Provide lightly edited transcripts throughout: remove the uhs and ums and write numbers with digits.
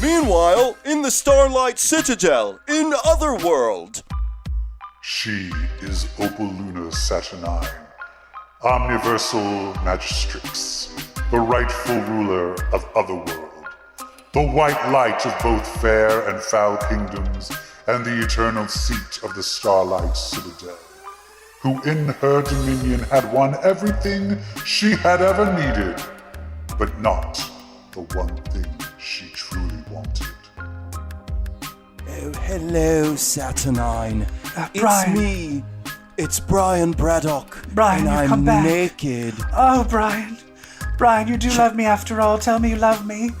Meanwhile, in the Starlight Citadel, in Otherworld. She is Opaluna Saturnine, Omniversal Magistrix, the rightful ruler of Otherworld, the white light of both fair and foul kingdoms, and the eternal seat of the Starlight Citadel, who in her dominion had won everything she had ever needed, but not the one thing she truly wanted. Oh, hello, Saturnine. It's Brian. me. It's Brian Braddock. Brian, and you've I'm come back. naked. Oh, Brian. Brian, you do love me after all. Tell me you love me.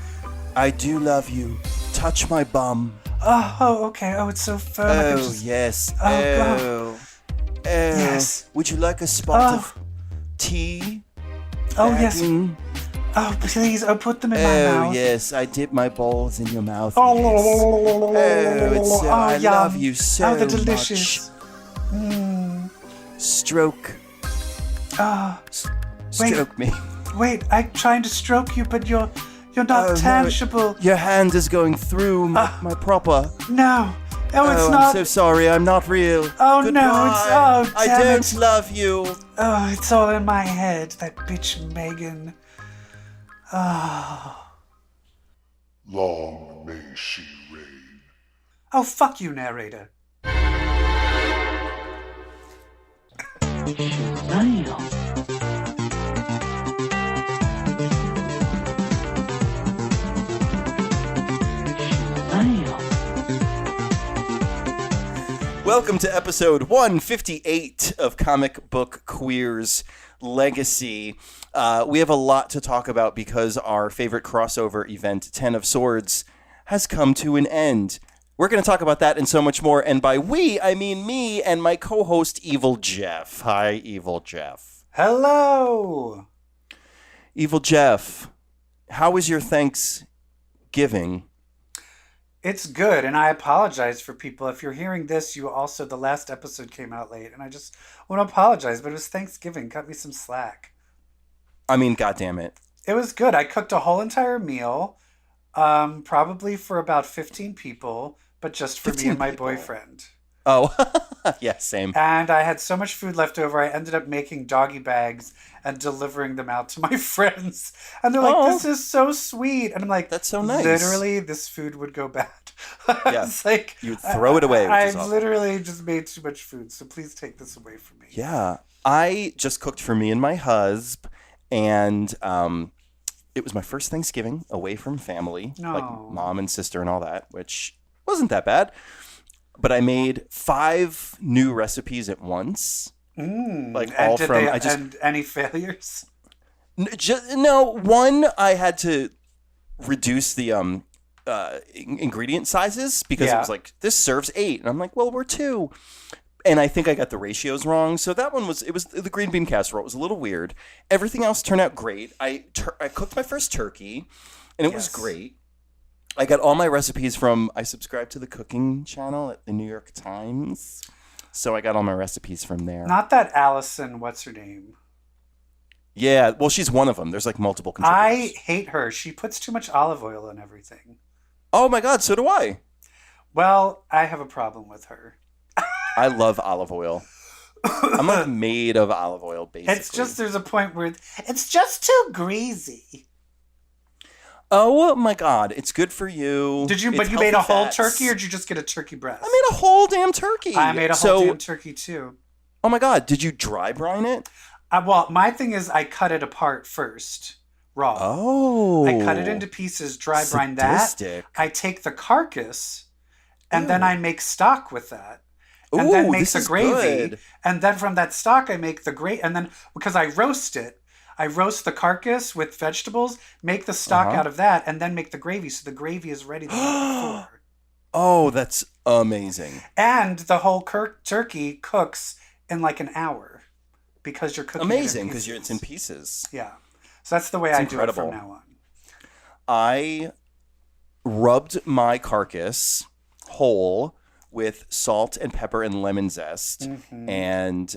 I do love you. Touch my bum. Oh, okay. Oh, it's so firm. I can Oh, just- yes. Oh, Yes. Would you like a spot Oh. of tea? Oh, yes. Bagging? Oh, please. Oh, put them in my Oh, mouth. yes. I dip my balls in your mouth. Oh, Yes. I yum. love you so Oh, they're delicious. much. Stroke. Oh, wait. Stroke me. Wait. I'm trying to stroke you, but you're not Oh, no, tangible. Your hand is going through my proper. No. Oh, it's I'm not. so sorry. I'm not real. Oh, Goodbye. no, it's- oh, I damn don't it. love you. Oh, it's all in my head. That bitch Megan. Oh. Long may she reign. Oh, fuck you, narrator. Welcome to episode 158 of Comic Book Queer's Legacy. We have a lot to talk about because our favorite crossover event, 10 of Swords, has come to an end. We're going to talk about that and so much more. And by we, I mean me and my co-host, Evil Jeff. Hi, Evil Jeff. Hello. Evil Jeff, how was your Thanksgiving? It's good, and I apologize for people. If you're hearing this, the last episode came out late, and I just want to apologize, but it was Thanksgiving. Cut me some slack. I mean, goddamn it. It was good. I cooked a whole entire meal, probably for about 15 people, but just for me 15 and my people. boyfriend. Oh, yeah, same. And I had so much food left over, I ended up making doggy bags and delivering them out to my friends. And they're like, Oh. this is so sweet. And I'm like, That's so nice. Literally, this food would go bad. Yeah. It's like, You would throw it away, which is I've awful. literally just made too much food, so please take this away from me. Yeah, I just cooked for me and my husband, and it was my first Thanksgiving away from family, like Aw. mom and sister and all that, which wasn't that bad. But I made 5 new recipes at once, like And all did from. they, I just and any failures? no one. I had to reduce the ingredient sizes because it Yeah. was like this serves 8, and I'm like, well, we're 2. And I think I got the ratios wrong. So that one was the green bean casserole. It was a little weird. Everything else turned out great. I cooked my first turkey, and it was Yes. great. I got all my recipes I subscribed to the cooking channel at the New York Times. So I got all my recipes from there. Not that Allison, what's her name? Yeah, well, she's one of them. There's like multiple I contributors. hate her. She puts too much olive oil on everything. Oh my God, so do I. Well, I have a problem with her. I love olive oil. I'm like made of olive oil, basically. It's just, there's a point where it's just too greasy. Oh my God, it's good for you. Did you? It's But you made a healthy whole fats. turkey, or did you just get a turkey breast? I made a whole damn turkey. I made a whole damn turkey too. Oh my God, did you dry brine it? Well, my thing is, I cut it apart first, raw. Oh. I cut it into pieces, dry brine that. Sadistic. I take the carcass, and then Ew. I make stock with that. And Ooh, then make this the is gravy. good. And then from that stock, I make the gravy. And then, because I roast it, I roast the carcass with vegetables, make the stock Uh-huh. out of that, and then make the gravy. So the gravy is ready the night before. Oh, that's amazing. And the whole turkey cooks in like an hour because you're cooking Amazing, it in because pieces. it's in pieces. Yeah. So that's the way It's I do it incredible. from now on. I rubbed my carcass whole with salt and pepper and lemon zest. Mm-hmm. And,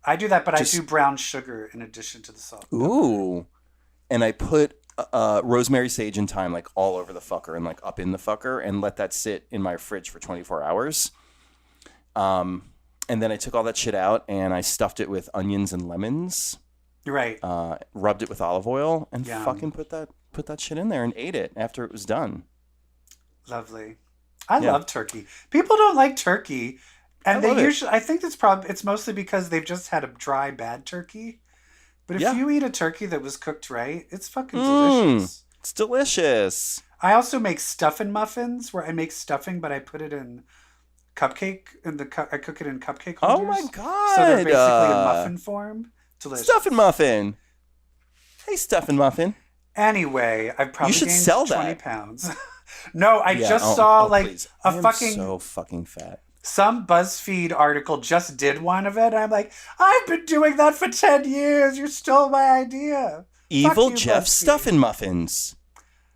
I do that, but Just- I do brown sugar in addition to the salt. ooh. And I put rosemary, sage, and thyme like all over the fucker and like up in the fucker, and let that sit in my fridge for 24 hours. And then I took all that shit out and I stuffed it with onions and lemons. Right. Rubbed it with olive oil and Yum. fucking put that shit in there and ate it after it was done. Lovely. I love turkey. People don't like turkey, and they usually. I think it's mostly because they've just had a dry, bad turkey. But if you eat a turkey that was cooked right, it's fucking delicious. It's delicious. I also make stuffing muffins where I make stuffing, but I put it in cupcake I cook it in cupcake holders. Oh my god! So they're basically in muffin form. Delicious. Stuffing muffin. Hey, stuffing muffin. Anyway, I've probably gained sell 20 that. pounds. No, I just saw please. a fucking so fucking fat. Some BuzzFeed article just did one of it. And I'm like, I've been doing that for 10 years. You stole my idea. Evil you, Jeff BuzzFeed. stuffing muffins.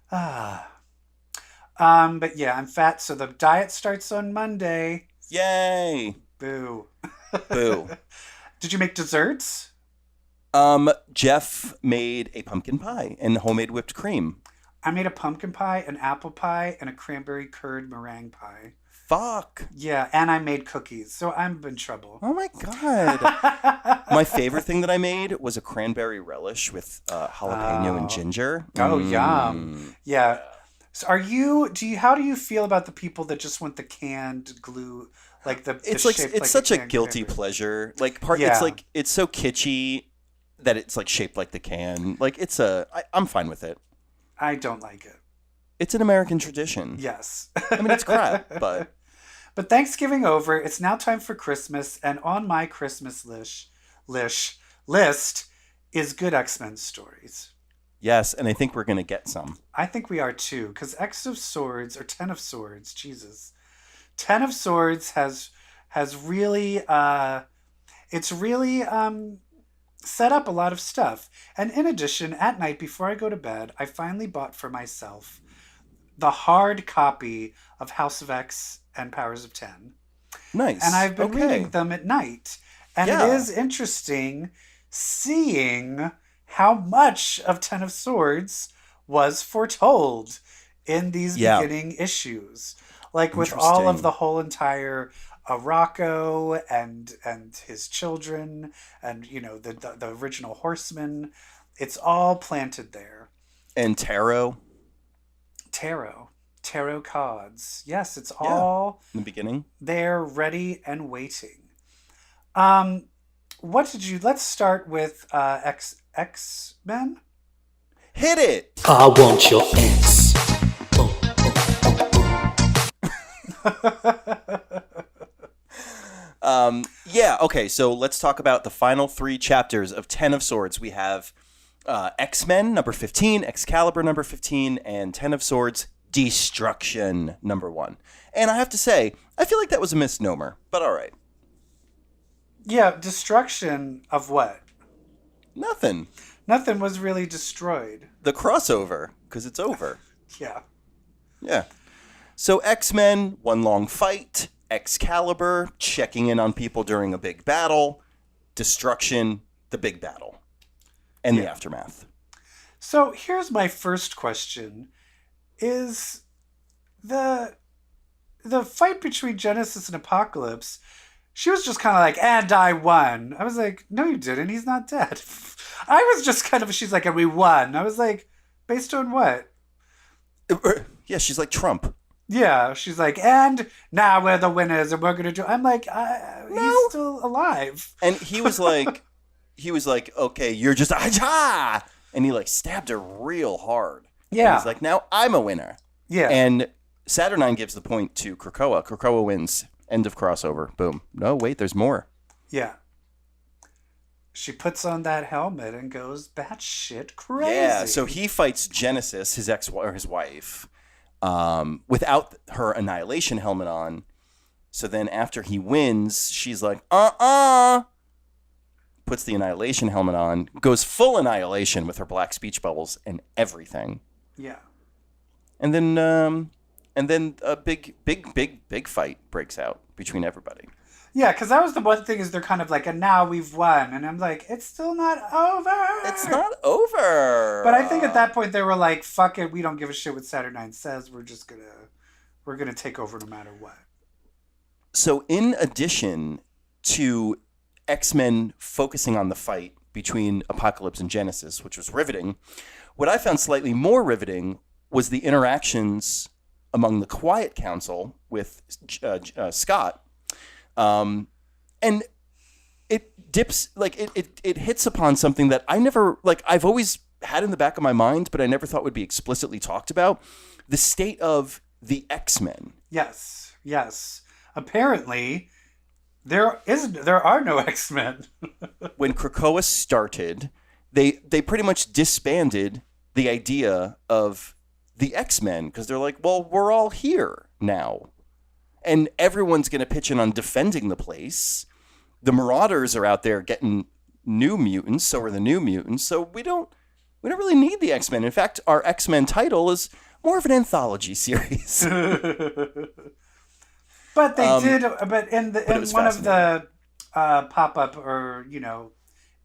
But yeah, I'm fat, so the diet starts on Monday. Yay. Boo. Boo. Did you make desserts? Jeff made a pumpkin pie and homemade whipped cream. I made a pumpkin pie, an apple pie, and a cranberry curd meringue pie. Fuck. Yeah, and I made cookies, so I'm in trouble. Oh my god. My favorite thing that I made was a cranberry relish with jalapeno and ginger. Oh, yum. Yeah. So how do you feel about the people that just want the canned glue, like it's such a guilty pleasure. Like it's so kitschy that it's like shaped like the can. Like I'm fine with it. I don't like it. It's an American tradition. Yes. I mean, it's crap, but... But Thanksgiving over, it's now time for Christmas, and on my Christmas list is good X-Men stories. Yes, and I think we're going to get some. I think we are too, because X of Swords, or Ten of Swords, Jesus. Ten of Swords has really... it's really... set up a lot of stuff. And in addition, at night before I go to bed, I finally bought for myself the hard copy of House of X and Powers of 10. Nice. And I've been reading them at night. And it is interesting seeing how much of Ten of Swords was foretold in these beginning issues. Like with all of the whole entire Rocco and his children and, the original Horsemen. It's all planted there. And tarot cards. Yes, it's all in the beginning. They're ready and waiting. Let's start with X-Men. Hit it. I want your X. Okay, so let's talk about the final 3 chapters of Ten of Swords. We have X-Men, number 15, Excalibur, number 15, and Ten of Swords, Destruction, number 1. And I have to say, I feel like that was a misnomer, but all right. Yeah, destruction of what? Nothing. Nothing was really destroyed. The crossover, because it's over. Yeah. Yeah. So X-Men, one long fight. Excalibur, checking in on people during a big battle. Destruction, the big battle. And the aftermath. So here's my first question. Is the fight between Genesis and Apocalypse, she was just kind of like, and I won. I was like, no, you didn't. He's not dead. I was just kind of, she's like, and we won. I was like, based on what? Yeah, she's like Trump. Yeah, she's like, and now we're the winners, and we're gonna do. I'm like, he's still alive. And he was like, okay, you're just and he like stabbed her real hard. Yeah, and he's like, now I'm a winner. Yeah, and Saturnine gives the point to Krakoa. Krakoa wins. End of crossover. Boom. No, wait, there's more. Yeah. She puts on that helmet and goes batshit crazy. Yeah, so he fights Genesis, his wife. Without her Annihilation helmet on. So then after he wins, she's like, puts the Annihilation helmet on, goes full Annihilation with her black speech bubbles and everything. Yeah. And then a big fight breaks out between everybody. Yeah, because that was the one thing is they're kind of like, and now we've won. And I'm like, it's still not over. It's not over. But I think at that point they were like, fuck it, we don't give a shit what Saturnine says. We're gonna take over no matter what. So in addition to X-Men focusing on the fight between Apocalypse and Genesis, which was riveting, what I found slightly more riveting was the interactions among the Quiet Council with Scott. And it dips, like, it hits upon something that I never, like, I've always had in the back of my mind, but I never thought would be explicitly talked about. The state of the X-Men. Yes. Apparently, there are no X-Men. When Krakoa started, they pretty much disbanded the idea of the X-Men because they're like, well, we're all here now. And everyone's going to pitch in on defending the place. The Marauders are out there getting new mutants, so are the New Mutants. So we don't really need the X-Men. In fact, our X-Men title is more of an anthology series. But they did. But in one of the pop-up or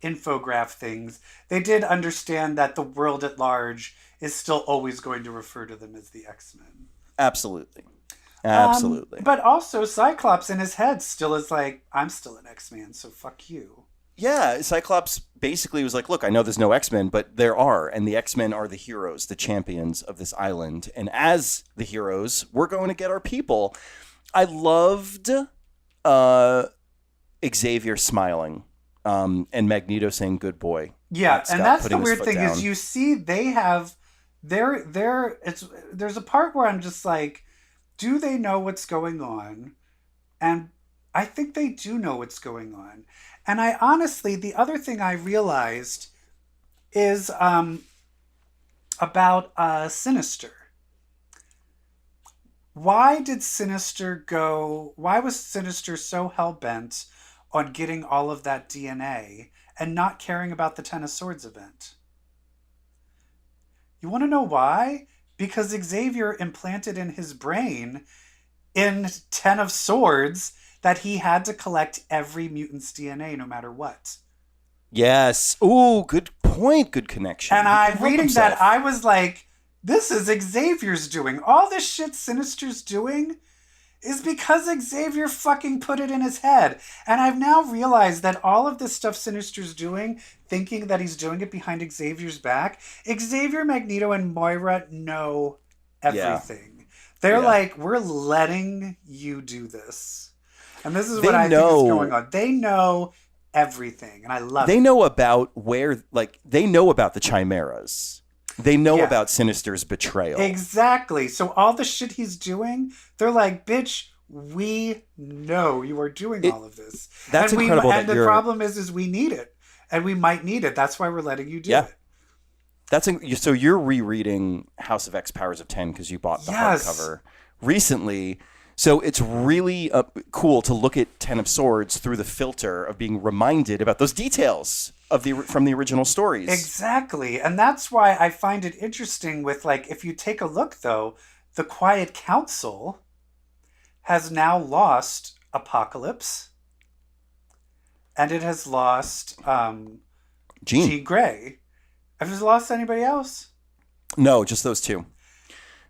infograph things, they did understand that the world at large is still always going to refer to them as the X-Men. Absolutely. But also Cyclops in his head still is like, I'm still an X-Man, so fuck you. Yeah, Cyclops basically was like, look, I know there's no X-Men, but there are, and the X-Men are the heroes, the champions of this island. And as the heroes, we're going to get our people. I loved Xavier smiling and Magneto saying, good boy. Yeah, and that's the weird thing is you see they have there's a part where I'm just like, do they know what's going on? And I think they do know what's going on. And I honestly, the other thing I realized is about Sinister. Why was Sinister so hell-bent on getting all of that DNA and not caring about the Ten of Swords event? You want to know why? Because Xavier implanted in his brain in Ten of Swords that he had to collect every mutant's DNA no matter what. Yes. Ooh, good point. Good connection. And I'm reading that, I was like, this is Xavier's doing. All this shit Sinister's doing is because Xavier fucking put it in his head. And I've now realized that all of this stuff Sinister's doing, thinking that he's doing it behind Xavier's back, Xavier, Magneto, and Moira know everything. Yeah. They're like, we're letting you do this. And this is what I think is going on. They know everything, and I love it. They know about they know about the Chimeras. They know about Sinister's betrayal. Exactly. So all the shit he's doing, they're like, bitch, we know you are doing all of this. That's incredible. And the problem is we need it. And we might need it. That's why we're letting you do it. So you're rereading House of X Powers of 10 because you bought the hardcover recently. So it's really cool to look at Ten of Swords through the filter of being reminded about those details from the original stories. Exactly. And that's why I find it interesting with, like, if you take a look, though, the Quiet Council has now lost Apocalypse. And it has lost Jean Grey. Have you lost anybody else? No, just those two.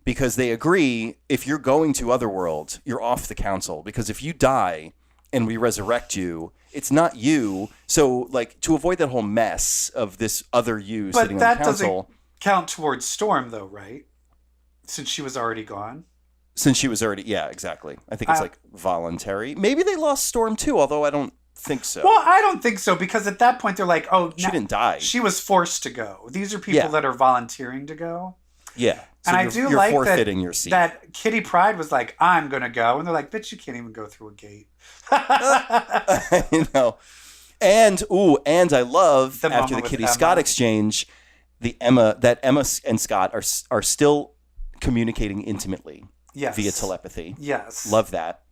Because they agree, if you're going to Otherworld, you're off the council. Because if you die and we resurrect you, it's not you. So, like, to avoid that whole mess of this other you sitting on the council. But that doesn't count towards Storm, though, right? Since she was already gone. Yeah, exactly. I think it's like voluntary. Maybe they lost Storm too, although I don't think so. Well, I don't think so, because at that point they're like, oh, she didn't die. She was forced to go. These are people that are volunteering to go. Yeah. So and I do like forfeiting your seat. That Kitty Pryde was like, I'm going to go. And they're like, bitch, you can't even go through a gate. I know. And I love, after the Kitty Scott exchange, Emma and Scott are still communicating intimately via telepathy. Yes. Love that.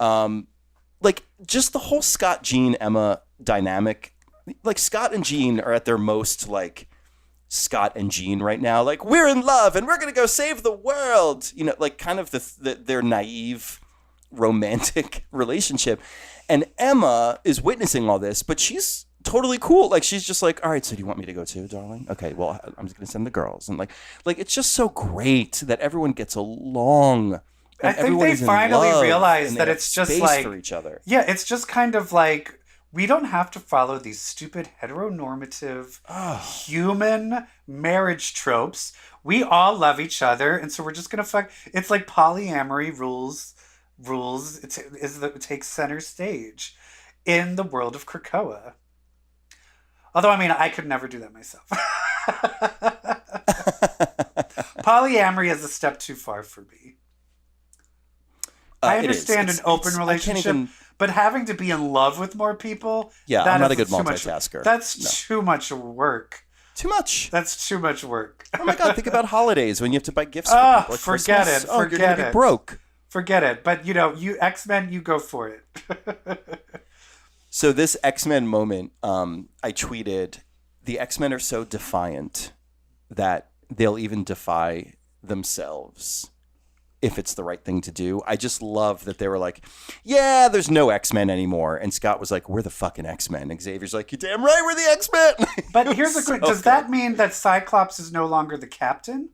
Like, just the whole Scott, Jean, Emma dynamic. Like, Scott and Jean are at their most, like, Scott and Jean right now, like, we're in love and we're gonna go save the world, like, kind of their naive romantic relationship. And Emma is witnessing all this, but she's totally cool. Like, she's just like, all right, so do you want me to go too, darling? Okay, well, I'm just going to send the girls. And like it's just so great that everyone gets along. I think they finally realize that it's just like for each other. Yeah, it's just kind of like we don't have to follow these stupid heteronormative human marriage tropes. We all love each other, and so we're just gonna fuck. It's like polyamory rules. It takes center stage in the world of Krakoa. Although, I mean, I could never do that myself. Polyamory is a step too far for me. I understand an open relationship, but having to be in love with more people... Yeah, I'm not a good multitasker. That's too much work. Too much. That's too much work. Oh my God, think about holidays when you have to buy gifts for people. Like forget Christmas. it. Oh, you're going to be broke. Forget it. But, you X-Men, you go for it. So this X-Men moment, I tweeted, the X-Men are so defiant that they'll even defy themselves if it's the right thing to do. I just love that they were like, yeah, there's no X-Men anymore. And Scott was like, we're the fucking X-Men. And Xavier's like, you're damn right, we're the X-Men. But here's the question. Does that mean that Cyclops is no longer the captain?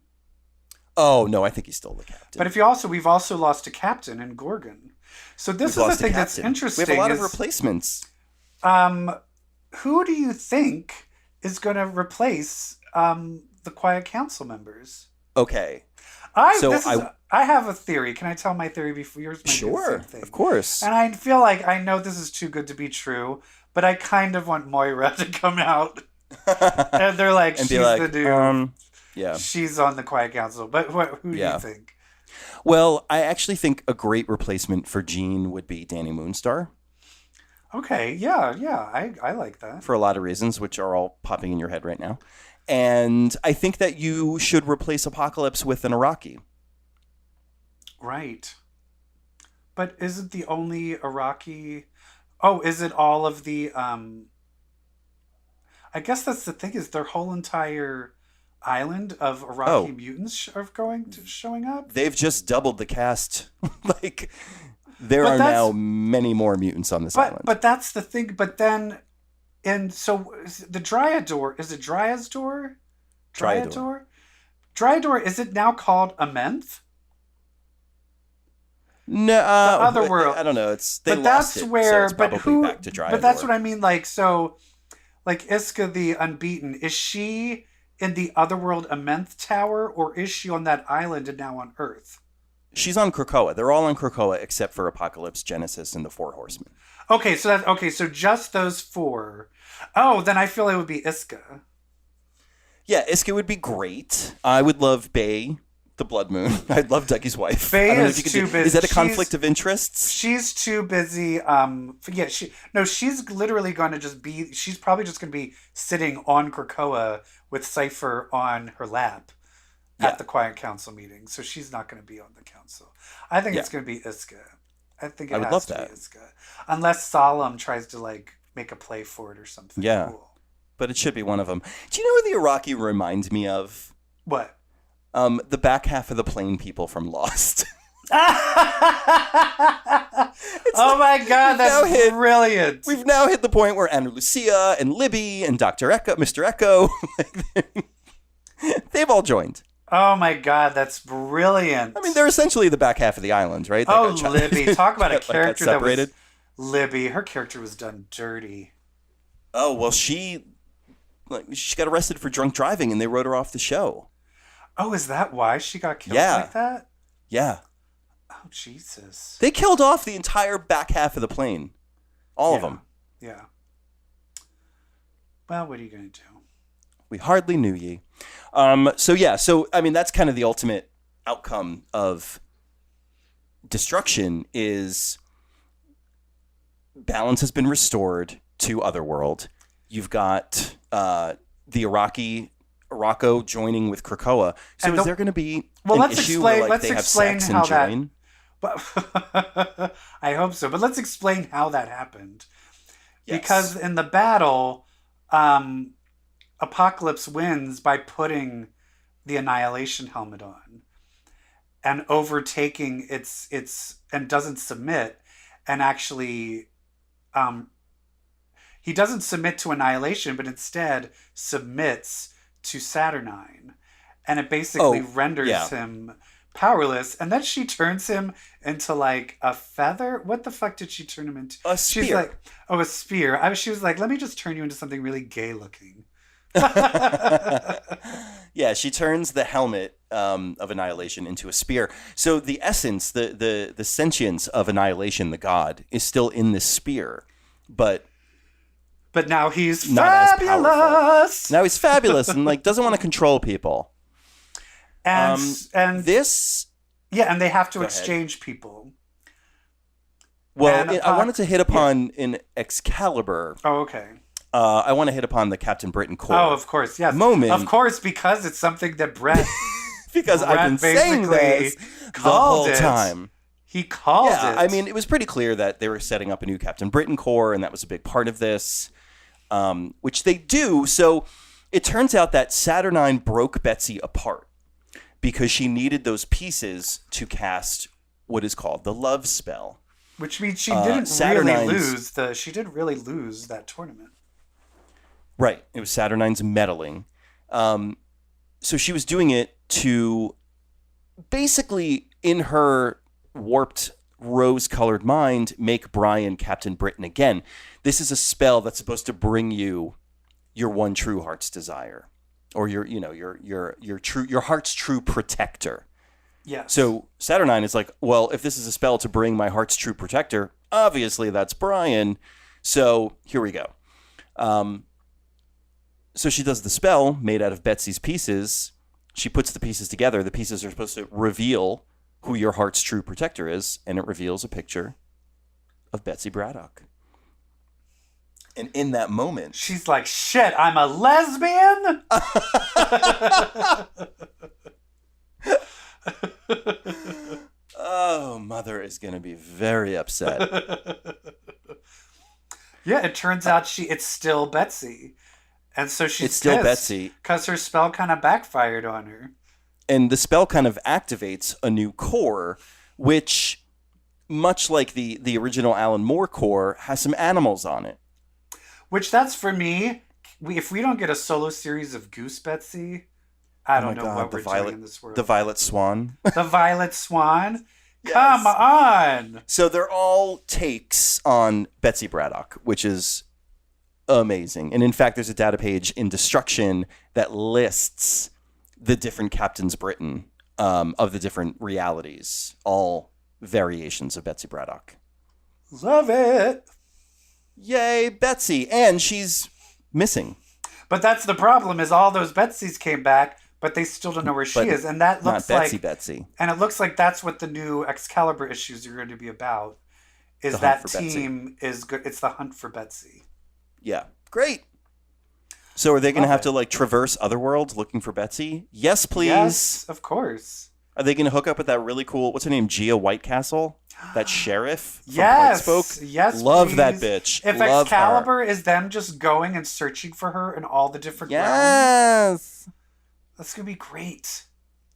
Oh, no, I think he's still the captain. But we've also lost a captain in Gorgon. So this is the thing that's interesting. We have a lot of replacements. Who do you think is going to replace the Quiet Council members? Okay. I have a theory. Can I tell my theory before yours? Sure, of course. And I feel like I know this is too good to be true, but I kind of want Moira to come out. And they're like, she's the dude. Yeah. She's on the Quiet Council. But who do you think? Well, I actually think a great replacement for Jean would be Danny Moonstar. Okay, yeah, I like that. For a lot of reasons, which are all popping in your head right now. And I think that you should replace Apocalypse with an Iraqi. Right. But isn't the only Iraqi... Oh, is it all of the... I guess that's the thing, is their whole entire island of Iraqi mutants are showing up? They've just doubled the cast. There are now many more mutants on this island. But that's the thing. But then... And so the Dryador, is it Dryador? Dryador, is it now called Amenth? No, the other world. I don't know. Back to Dryador. But that's what I mean. Like Iska the Unbeaten, is she in the Otherworld Amenth Tower, or is she on that island and now on Earth? She's on Krakoa. They're all on Krakoa except for Apocalypse, Genesis, and the Four Horsemen. Okay, so just those four. Oh, then I feel it would be Iska. Yeah, Iska would be great. I would love Bay, the Blood Moon. I'd love Dougie's wife. Bay is too busy. Is that a conflict of interests? She's too busy. She's literally going to just be. She's probably just going to be sitting on Krakoa with Cypher on her lap at the Quiet Council meeting. So she's not going to be on the council. I think it's going to be Iska. I think it has to be Iska. Unless Solemn tries to make a play for it or something. Yeah. Cool. But it should be one of them. Do you know who the Iraqi reminds me of? What? The back half of the plane people from Lost. Oh my God, that's brilliant. We've now hit the point where Ana Lucia and Libby and Dr. Echo, Mr. Echo, they've all joined. Oh my God, that's brilliant. I mean, they're essentially the back half of the island, right? Libby. Talk about a character that was... Libby, her character was done dirty. Oh, well, she got arrested for drunk driving and they wrote her off the show. Oh, is that why she got killed like that? Yeah. Oh, Jesus. They killed off the entire back half of the plane. All of them. Yeah. Well, what are you going to do? We hardly knew ye. So I mean, that's kind of the ultimate outcome of destruction is balance has been restored to Otherworld. You've got the Rocco joining with Krakoa. So is there going to be an issue where they have sex and join? I hope so. But let's explain how that happened. Yes. Because in the battle, Apocalypse wins by putting the Annihilation helmet on. and overtaking its and doesn't submit, and actually he doesn't submit to Annihilation, but instead submits to Saturnine, and it basically renders him powerless. And then she turns him into like a feather. What the fuck did she turn him into? A spear. She's like, a spear. She was like, let me just turn you into something really gay looking. Yeah, she turns the helmet of Annihilation into a spear. So the essence, the sentience of Annihilation, the god, is still in this spear, but now he's not fabulous. Now he's fabulous and like doesn't want to control people. And this, yeah, and they have to exchange people. Well, I wanted to hit upon in Excalibur. Oh, okay. I want to hit upon the Captain Britain core. Oh, of course, yes. Moment. Of course, because it's something that Brett... because I've been saying this the whole time. He called it. I mean, it was pretty clear that they were setting up a new Captain Britain core, and that was a big part of this, which they do. So it turns out that Saturnine broke Betsy apart because she needed those pieces to cast what is called the love spell. Which means she didn't she didn't really lose that tournament. Right. It was Saturnine's meddling. So she was doing it to basically, in her warped rose-colored mind, make Brian Captain Britain again. This is a spell that's supposed to bring you your one true heart's desire, or your heart's true protector. Yeah. So Saturnine is like, well, if this is a spell to bring my heart's true protector, obviously that's Brian. So here we go. So she does the spell made out of Betsy's pieces. She puts the pieces together. The pieces are supposed to reveal who your heart's true protector is, and it reveals a picture of Betsy Braddock. And in that moment... she's like, shit, I'm a lesbian? Oh, Mother is going to be very upset. Yeah, it turns out it's still Betsy. And so she's still Betsy because her spell kind of backfired on her. And the spell kind of activates a new core, which, much like the original Alan Moore core, has some animals on it. Which that's for me. If we don't get a solo series of Goose Betsy, I don't know what we're doing in this world. The Violet Swan. The Violet Swan. Yes. Come on. So they're all takes on Betsy Braddock, which is amazing. And in fact, there's a data page in Destruction that lists the different Captains Britain of the different realities, all variations of Betsy Braddock. Love it. Yay, Betsy. And she's missing. But that's the problem, is all those Betsys came back, but they still don't know where she is. And that looks not Betsy. And it looks like that's what the new Excalibur issues are going to be about. Is that team is good. It's the hunt for Betsy. Yeah. Great. So are they going to have to like traverse other worlds looking for Betsy? Yes, please. Yes, of course. Are they going to hook up with that really cool, what's her name, Gia Whitecastle? That sheriff from yes. Whitespoke? Yes, love please. that bitch. If love Excalibur her. is them just going and searching for her in all the different realms. Yes. That's going to be great.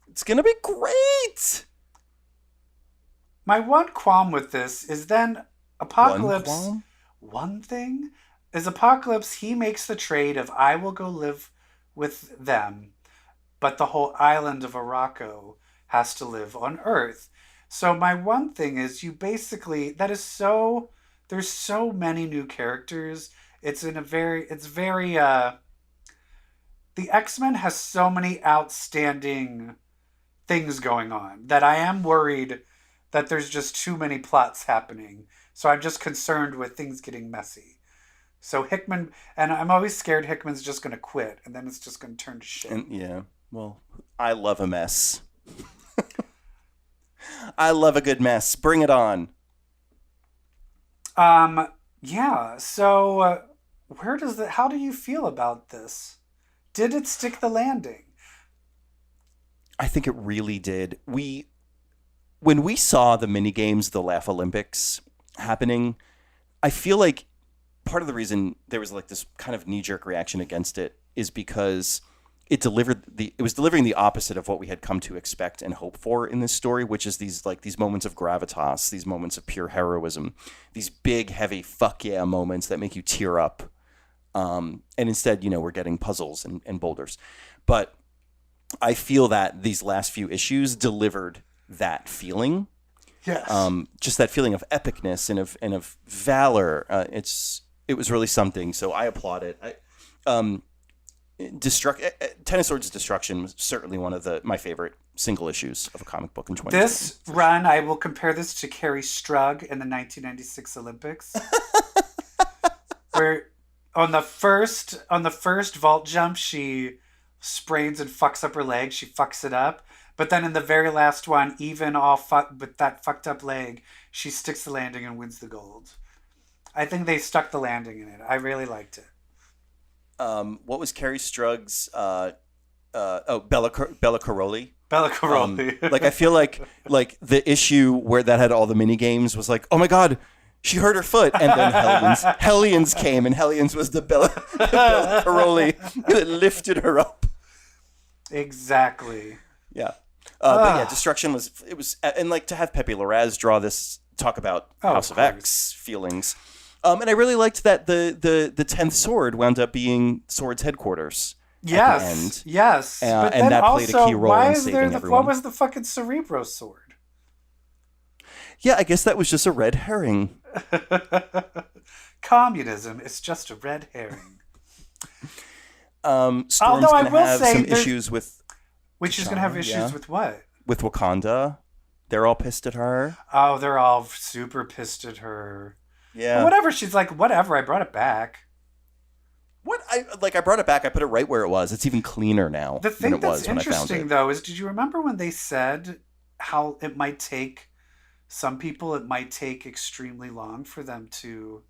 It's going to be great. My one qualm with this is then Apocalypse. One thing is Apocalypse, he makes the trade of I will go live with them, but the whole island of Araco has to live on Earth. So my one thing is there's so many new characters. The X-Men has so many outstanding things going on that I am worried that there's just too many plots happening. So I'm just concerned with things getting messy. So Hickman, and I'm always scared Hickman's just going to quit, and then it's just going to turn to shit. And, yeah, well, I love a mess. I love a good mess. Bring it on. Yeah, so how do you feel about this? Did it stick the landing? I think it really did. When we saw the mini games, the Laugh Olympics happening, I feel like part of the reason there was like this kind of knee-jerk reaction against it is because it was delivering the opposite of what we had come to expect and hope for in this story, which is these moments of gravitas, these moments of pure heroism, these big, heavy fuck yeah moments that make you tear up. And instead, we're getting puzzles and boulders. But I feel that these last few issues delivered that feeling. Yes. Just that feeling of epicness and of valor. It was really something. So I applaud it. Ten of Swords' Destruction was certainly one of my favorite single issues of a comic book in 2020. This run, I will compare this to Carrie Strug in the 1996 Olympics, where on the first vault jump she sprains and fucks up her leg. She fucks it up, but then in the very last one, even with that fucked up leg, she sticks the landing and wins the gold. I think they stuck the landing in it. I really liked it. What was Carrie Strug's? Bella Caroli. Bella Caroli. I feel like the issue where that had all the mini games was like, oh my god, she hurt her foot, and then Hellions came, and Hellions was the Bella Caroli that lifted her up. Exactly. Yeah. But yeah, Destruction was and to have Pepe Larraz draw this, talk about House of X feelings. And I really liked that the 10th sword wound up being Sword's headquarters. Yes, at the end. yes. But and that played a key role in saving everyone. What was the fucking Cerebro sword? Yeah, I guess that was just a red herring. Communism is just a red herring. Storm's going to have some issues with... Which is going to have issues with what? With Wakanda. They're all pissed at her. Oh, they're all super pissed at her. Yeah. But whatever. She's like, whatever. I brought it back. I brought it back. I put it right where it was. It's even cleaner now. The thing than it was that's when I found interesting, it. though, is did you remember when they said how it might take some people, it might take extremely long for them to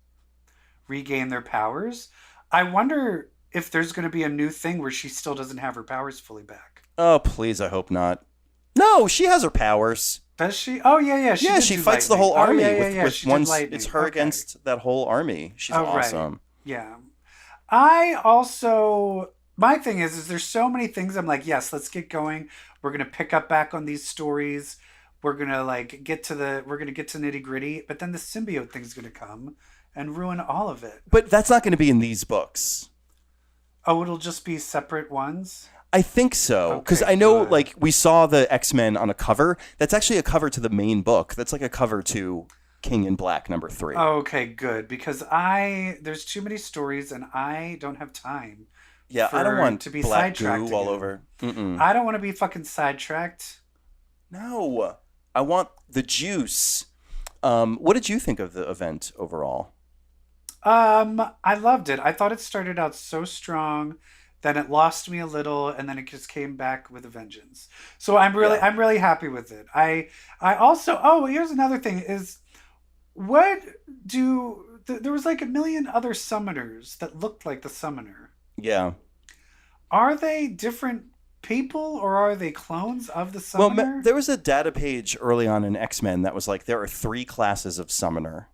regain their powers? I wonder if there's going to be a new thing where she still doesn't have her powers fully back. Oh, please. I hope not. No, she has her powers. Does she? Oh, yeah. She fights the whole army with one. Lightning. It's her against that whole army. She's awesome. Right. Yeah. I also, my thing is there's so many things I'm like, yes, let's get going. We're going to pick up back on these stories. We're going to get to nitty gritty, but then the symbiote thing's going to come and ruin all of it. But that's not going to be in these books. Oh, it'll just be separate ones? I think so. Because I know, we saw the X-Men on a cover. That's actually a cover to the main book. That's like a cover to King in Black #3. Okay, good. Because there's too many stories and I don't have time. Yeah, I don't want to be black sidetracked goo all over. Mm-mm. I don't want to be fucking sidetracked. No. I want the juice. What did you think of the event overall? I loved it. I thought it started out so strong, then it lost me a little, and then it just came back with a vengeance. So I'm really happy with it. I also, here's another thing is, there was like a million other summoners that looked like the summoner. Yeah. Are they different people or are they clones of the summoner? Well, there was a data page early on in X-Men that was like, there are 3 classes of summoner.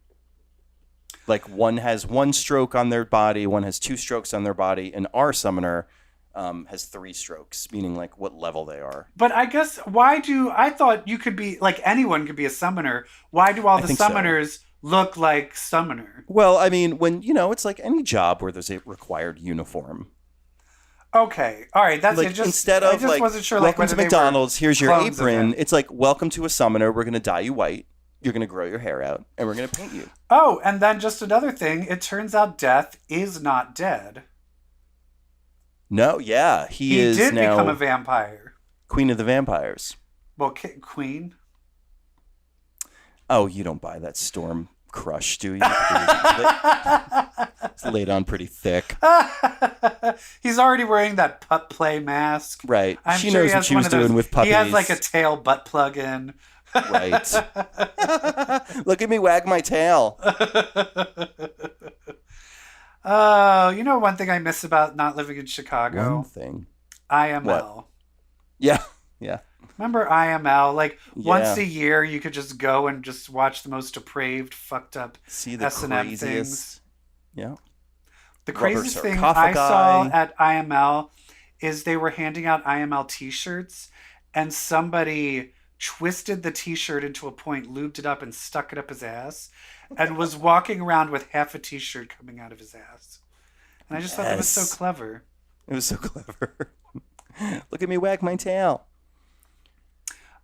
Like one has 1 stroke on their body, one has 2 strokes on their body, and our summoner has 3 strokes, meaning like what level they are. But I guess I thought you could be like anyone could be a summoner. Why do all the summoners look like summoner? Well, I mean, when it's like any job where there's a required uniform. Okay, all right, that's it. Instead of wasn't sure, welcome to McDonald's, here's your apron. It's like, welcome to a summoner. We're going to dye you white. You're going to grow your hair out, and we're going to paint you. Oh, and then just another thing. It turns out Death is not dead. No, yeah. He is did now become a vampire. Queen of the Vampires. Well, Queen? Oh, you don't buy that Storm crush, do you? It's laid on pretty thick. He's already wearing that pup play mask. Right. She knows what she was doing with puppies. He has like a tail butt plug in. Right. Look at me wag my tail. Oh, one thing I miss about not living in Chicago? One thing. IML. What? Yeah. Remember IML? Once a year, you could just go and just watch the most depraved, fucked up S&M things. Yeah. The craziest thing I saw at IML is they were handing out IML t-shirts, and somebody twisted the t-shirt into a point, lubed it up, and stuck it up his ass, and was walking around with half a t-shirt coming out of his ass. And I just thought that was so clever. It was so clever. Look at me wag my tail.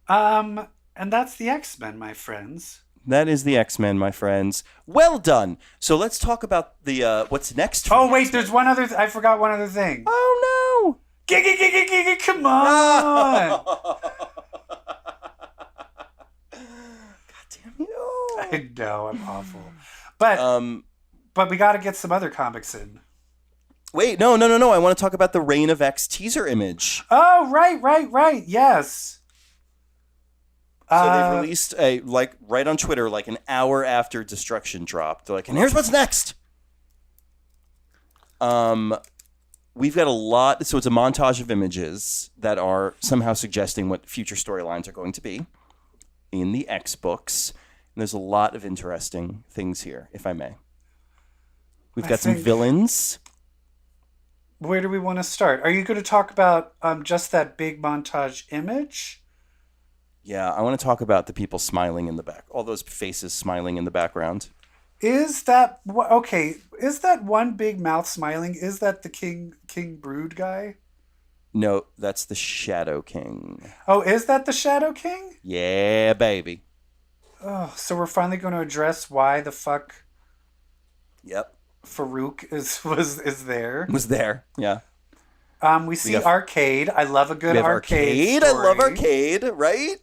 And that's the X-Men, my friends. That is the X-Men, my friends. Well done. So let's talk about the what's next. Oh wait, there's one other. I forgot one other thing. Oh no! Giga! Come on! God damn you! I know I'm awful, but we got to get some other comics in. Wait, no. I want to talk about the Reign of X teaser image. Oh right. Yes. So they released right on Twitter, like an hour after Destruction dropped. They're like, and here's what's next. We've got a lot. So it's a montage of images that are somehow suggesting what future storylines are going to be in the X books. And there's a lot of interesting things here, if I may. We've got some villains. Where do we want to start? Are you going to talk about just that big montage image? Yeah, I want to talk about the people smiling in the back. All those faces smiling in the background. Is that okay? Is that one big mouth smiling? Is that the King Brood guy? No, that's the Shadow King. Oh, is that the Shadow King? Yeah, baby. Oh, so we're finally going to address why the fuck. Yep. Farouk is there. Was there? Yeah. We see Arcade. I love a good arcade. Story. I love Arcade. Right.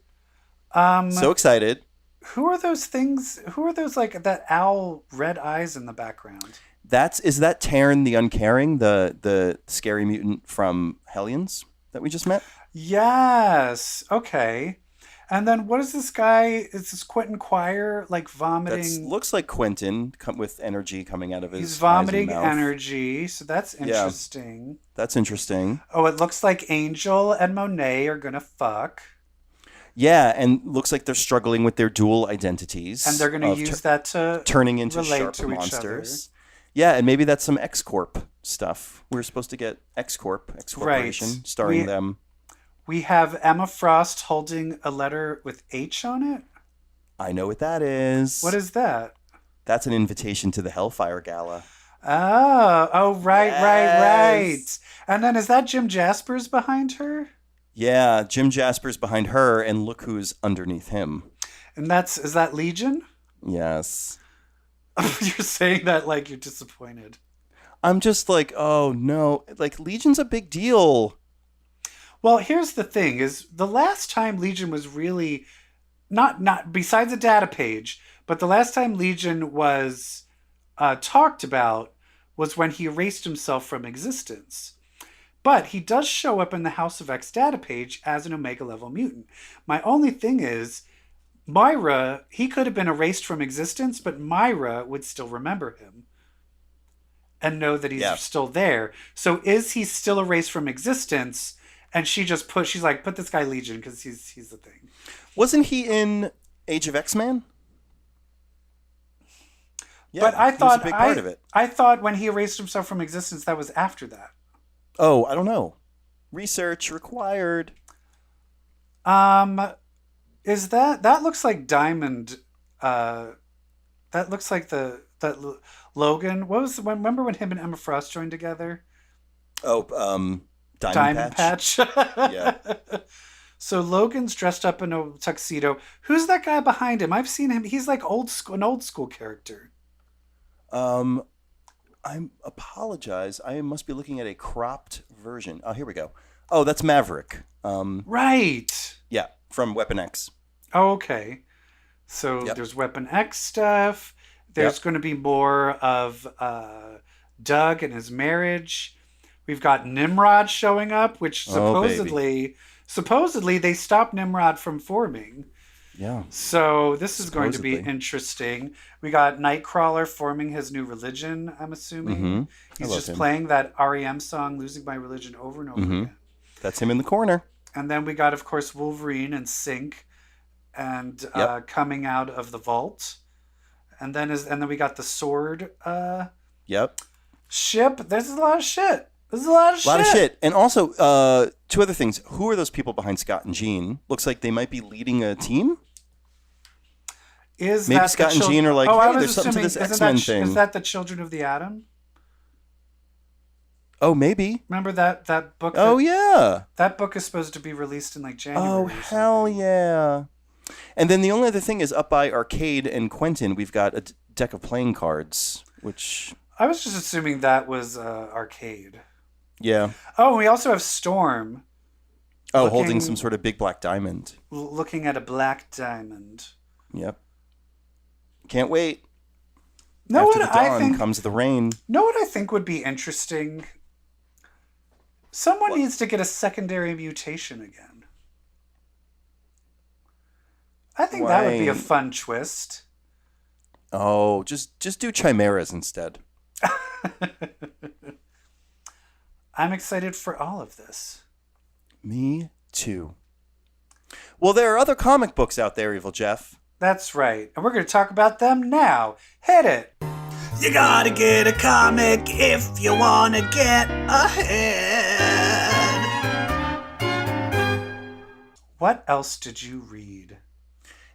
So excited. Who are those things? Who are those, like, that owl red eyes in the background? Is that Taryn the Uncaring, the scary mutant from Hellions that we just met? Yes. Okay. And then what is this guy? Is this Quentin Quire, like, vomiting? Looks like Quentin with energy coming out of his He's vomiting eyes and mouth. Energy, so that's interesting. Yeah, that's interesting. Oh, it looks like Angel and Monet are gonna fuck. Yeah, and looks like they're struggling with their dual identities. And they're going to use that to turning into sharp to monsters. Yeah, and maybe that's some X-Corp stuff. We're supposed to get X-Corporation, starring them. We have Emma Frost holding a letter with H on it. I know what that is. What is that? That's an invitation to the Hellfire Gala. Oh, right. And then is that Jim Jaspers behind her? Yeah, Jim Jasper's behind her, and look who's underneath him. And is that Legion? Yes. You're saying that like you're disappointed. I'm just like, oh no, like Legion's a big deal. Well, here's the thing: is the last time Legion was really not besides a data page, but the last time Legion was talked about was when he erased himself from existence. But he does show up in the House of X data page as an Omega level mutant. My only thing is, Myra, he could have been erased from existence, but Myra would still remember him and know that he's still there. So is he still erased from existence? And she just she's like, put this guy Legion because he's the thing. Wasn't he in Age of X-Man? Yeah, but I thought he was a big part of it. I thought when he erased himself from existence, that was after that. Oh, I don't know. Research required. Is that looks like Diamond? That looks like that Logan. What was remember when him and Emma Frost joined together? Oh, Diamond Patch. Yeah. So Logan's dressed up in a tuxedo. Who's that guy behind him? I've seen him. He's like an old school character. I apologize. I must be looking at a cropped version. Oh, here we go. Oh, that's Maverick. Right. Yeah, from Weapon X. Oh, okay. So there's Weapon X stuff. There's going to be more of Doug and his marriage. We've got Nimrod showing up, which supposedly they stopped Nimrod from forming. Yeah. So this is going to be interesting. We got Nightcrawler forming his new religion, I'm assuming. Mm-hmm. He's just playing that REM song, Losing My Religion, over and over again. That's him in the corner. And then we got, of course, Wolverine and Sync and coming out of the vault. And then we got the Sword Yep. ship. There's a lot of shit. This is a lot of shit. A lot of shit. And also, two other things. Who are those people behind Scott and Jean? Looks like they might be leading a team. Maybe Scott and Jean are like, hey, there's something to this X-Men thing. Is that the Children of the Atom? Oh, maybe. Remember that book? Yeah. That book is supposed to be released in like January. Oh, hell yeah. And then the only other thing is up by Arcade and Quentin, we've got a deck of playing cards, which... I was just assuming that was Arcade. Yeah. Oh, we also have Storm. Oh, holding some sort of big black diamond. Looking at a black diamond. Yep. Can't wait. Know After what the dawn I think comes the rain. Know what I think would be interesting? Someone needs to get a secondary mutation again. I think that would be a fun twist. Oh, just do chimeras instead. I'm excited for all of this. Me too. Well, there are other comic books out there, Evil Jeff. That's right. And we're going to talk about them now. Hit it. You gotta get a comic if you want to get ahead. What else did you read?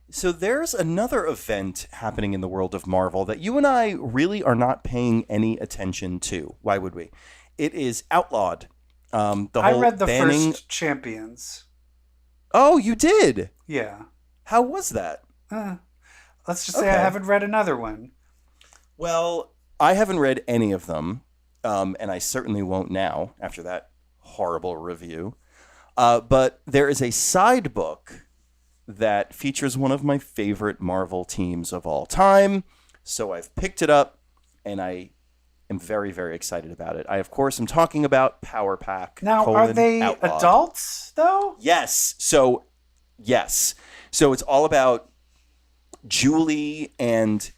So there's another event happening in the world of Marvel that you and I really are not paying any attention to. Why would we? It is Outlawed. I read the first Champions. Oh, you did? Yeah. How was that? Let's just say I haven't read another one. Well, I haven't read any of them, and I certainly won't now after that horrible review. But there is a side book that features one of my favorite Marvel teams of all time. So I've picked it up, and I am very, very excited about it. I, of course, am talking about Power Pack. Now, are they Outlawed. Adults, though? Yes. So it's all about Julie and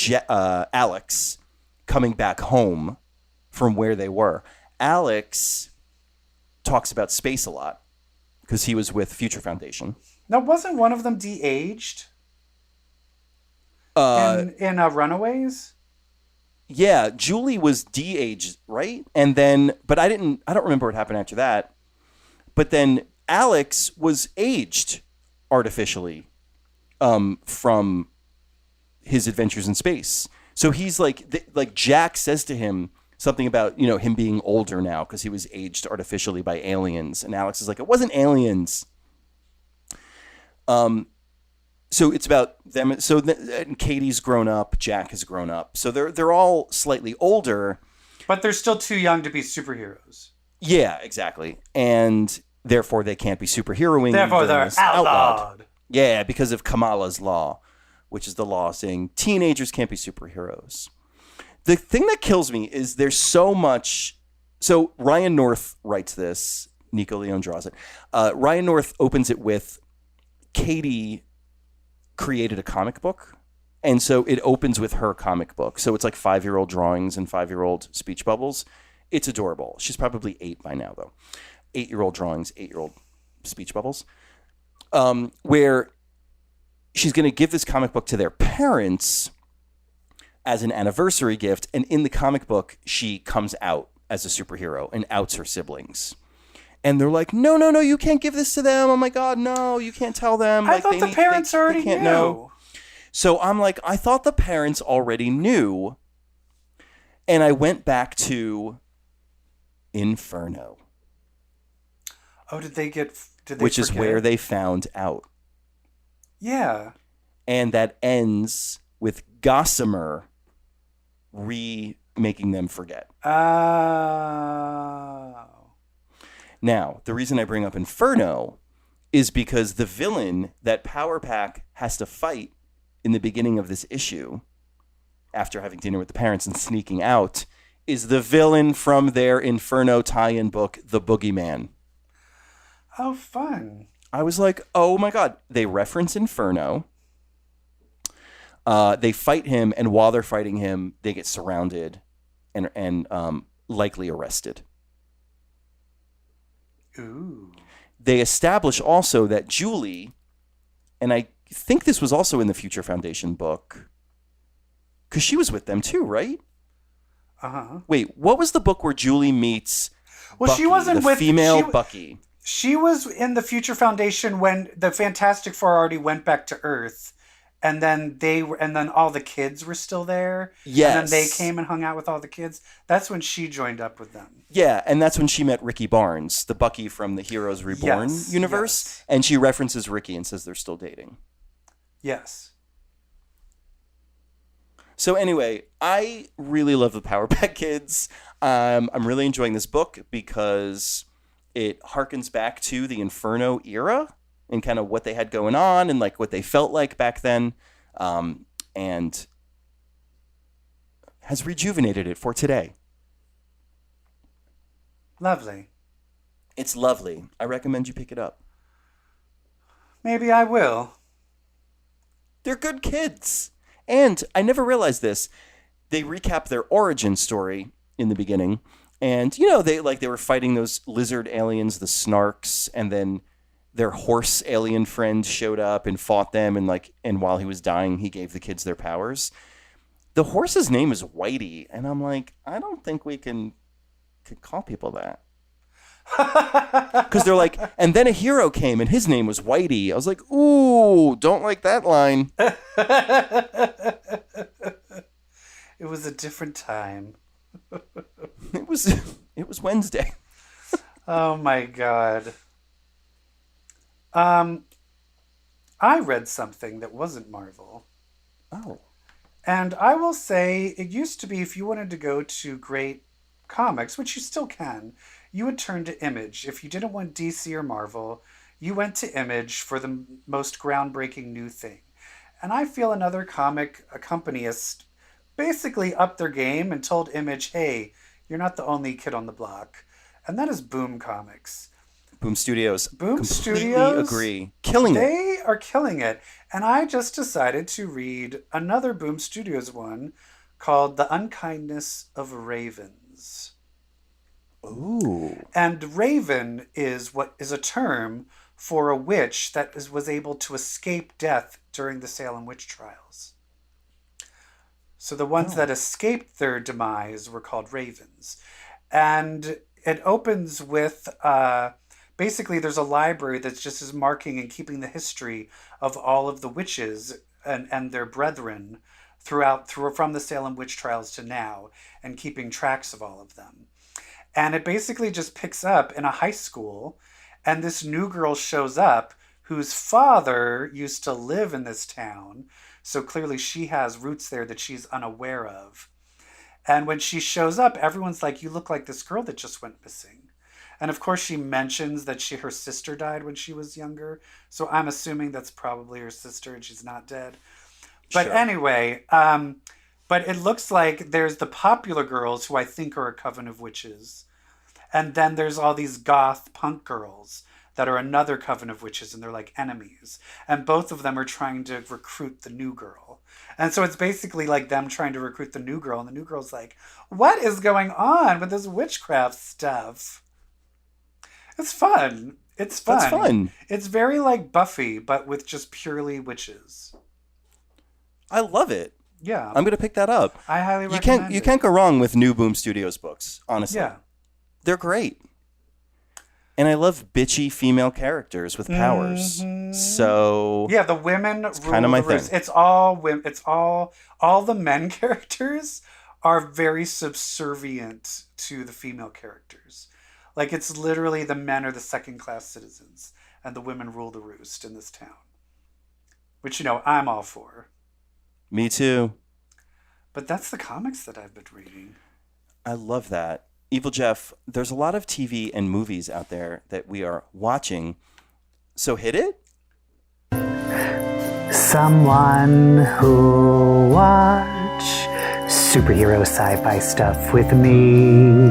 Alex coming back home from where they were. Alex talks about space a lot because he was with Future Foundation. Now, wasn't one of them de-aged? In Runaways? Yeah, Julie was de-aged, right? And then, but I don't remember what happened after that. But then Alex was aged artificially from his adventures in space. So he's like Jack says to him something about, him being older now because he was aged artificially by aliens. And Alex is like, it wasn't aliens. So it's about them. So and Katie's grown up. Jack has grown up. So they're all slightly older. But they're still too young to be superheroes. Yeah, exactly. And therefore they can't be superheroing. Therefore they're outlawed. Yeah, because of Kamala's law, which is the law saying teenagers can't be superheroes. The thing that kills me is there's so much. So Ryan North writes this. Nico Leone draws it. Ryan North opens it with Katie created a comic book. And so it opens with her comic book. So it's like 5-year-old drawings and 5-year-old speech bubbles. It's adorable. She's probably 8 by now, though. 8-year-old drawings, 8-year-old speech bubbles. Where she's going to give this comic book to their parents as an anniversary gift. And in the comic book, she comes out as a superhero and outs her siblings. And they're like, no, you can't give this to them. Oh, my God, no, you can't tell them. I thought the parents already can't knew. Know. So I'm like, I thought the parents already knew. And I went back to Inferno. Oh, did they Which is where they found out. Yeah. And that ends with Gossamer making them forget. Oh. Now, the reason I bring up Inferno is because the villain that Power Pack has to fight in the beginning of this issue, after having dinner with the parents and sneaking out, is the villain from their Inferno tie-in book, The Boogeyman. Oh, fun. I was like, oh my God. They reference Inferno. They fight him, and while they're fighting him, they get surrounded and likely arrested. Ooh. They establish also that Julie, and I think this was also in the Future Foundation book, because she was with them too, right? Wait, what was the book where Julie meets Bucky, she wasn't the with female Bucky? She was in the Future Foundation when the Fantastic Four already went back to Earth, and then all the kids were still there. Yes. And then they came and hung out with all the kids. That's when she joined up with them. Yeah, and that's when she met Ricky Barnes, the Bucky from the Heroes Reborn universe. Yes. And she references Ricky and says they're still dating. Yes. So anyway, I really love the Power Pack Kids. I'm really enjoying this book because it harkens back to the Inferno era and kind of what they had going on and like what they felt like back then, and has rejuvenated it for today. Lovely. It's lovely. I recommend you pick it up. Maybe I will. They're good kids. And I never realized this. They recap their origin story in the beginning. And, you know, they were fighting those lizard aliens, the Snarks, and then their horse alien friend showed up and fought them, and while he was dying, he gave the kids their powers. The horse's name is Whitey, and I'm like, I don't think we can call people that. Because they're like, and then a hero came and his name was Whitey. I was like, ooh, don't like that line. It was a different time. It was Wednesday. Oh my God. I read something that wasn't Marvel. Oh. And I will say, it used to be if you wanted to go to great comics, which you still can, you would turn to Image. If you didn't want DC or Marvel, you went to Image for the most groundbreaking new thing. And I feel another comic company has basically upped their game and told Image, hey, you're not the only kid on the block. And that is Boom Comics. Boom Studios. Boom Completely Studios. agree. Killing it. They are killing it. And I just decided to read another Boom Studios one called The Unkindness of Ravens. Ooh. And Raven is what is a term for a witch that was able to escape death during the Salem witch trials. So the ones that escaped their demise were called ravens. And it opens with, basically there's a library that's just is marking and keeping the history of all of the witches and their brethren from the Salem witch trials to now, and keeping tracks of all of them. And it basically just picks up in a high school, and this new girl shows up whose father used to live in this town. So clearly she has roots there that she's unaware of. And when she shows up, everyone's like, you look like this girl that just went missing. And of course she mentions that her sister died when she was younger. So I'm assuming that's probably her sister and she's not dead. But sure. Anyway, but it looks like there's the popular girls who I think are a coven of witches. And then there's all these goth punk girls that are another coven of witches, and they're like enemies. And both of them are trying to recruit the new girl. And so it's basically like them trying to recruit the new girl, and the new girl's like, what is going on with this witchcraft stuff? It's fun. It's fun. That's fun. It's very like Buffy, but with just purely witches. I love it. Yeah. I'm going to pick that up. I highly recommend it. You can't go wrong with new Boom Studios books, honestly. Yeah. They're great. And I love bitchy female characters with powers. Mm-hmm. So yeah, the women it's kind of my thing. It's all women. It's all the men characters are very subservient to the female characters. Like it's literally the men are the second-class citizens, and the women rule the roost in this town. Which I'm all for. Me too. But that's the comics that I've been reading. I love that. Evil Jeff, there's a lot of TV and movies out there that we are watching. So hit it? Someone who'll watch superhero sci-fi stuff with me.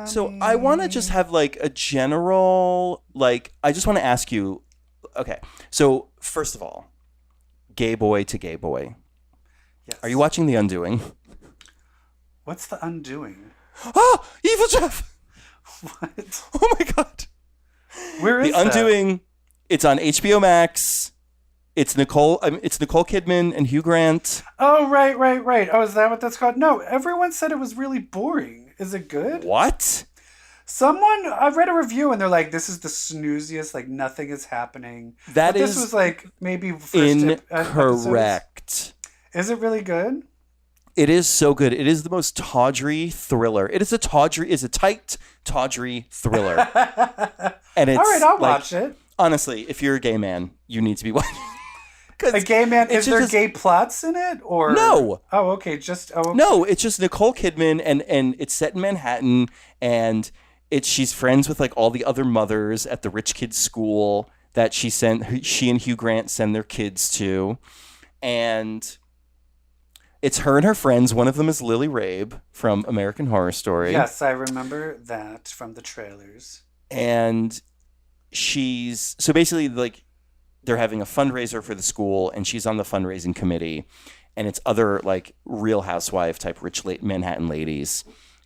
So I want to just have like a general, I just want to ask you, okay. So first of all, gay boy to gay boy. Yes. Are you watching The Undoing? What's The Undoing? Oh, Evil Jeff! What? Oh my God. Where is The Undoing, it's on HBO Max. It's Nicole Kidman and Hugh Grant. Oh, right. Oh, is that what that's called? No, everyone said it was really boring. Is it good? What? I read a review and they're like, this is the snooziest, like nothing is happening. This was like maybe first incorrect. Is it really good? It is so good. It is the most tawdry thriller. It's a tight, tawdry thriller. And it's all right, I'll watch it. Honestly, if you're a gay man, you need to be watching. A gay man? Is there gay plots in it, or no? Oh, okay. No. It's just Nicole Kidman, and it's set in Manhattan, and she's friends with like all the other mothers at the rich kids' school that she and Hugh Grant send their kids to, and it's her and her friends. One of them is Lily Rabe from American Horror Story. Yes, I remember that from the trailers. And so basically like they're having a fundraiser for the school, and she's on the fundraising committee, and it's other like Real Housewife type rich Manhattan ladies,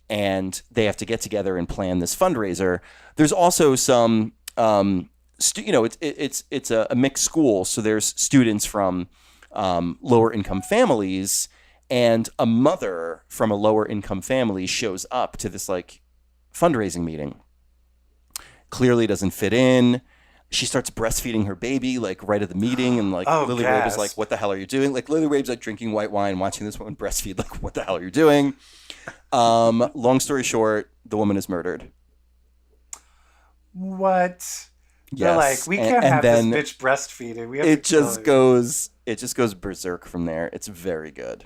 and they have to get together and plan this fundraiser. There's also some it's a mixed school, so there's students from lower income families, and a mother from a lower income family shows up to this like fundraising meeting. Clearly doesn't fit in. She starts breastfeeding her baby like right at the meeting, and like Lily Rabe is like, "What the hell are you doing?" Like Lily Rabe's like drinking white wine, watching this woman breastfeed. Like, what the hell are you doing? Long story short, the woman is murdered. What? Yes. They're like, we can't have this bitch breastfeeding. We have it just goes berserk from there. It's very good.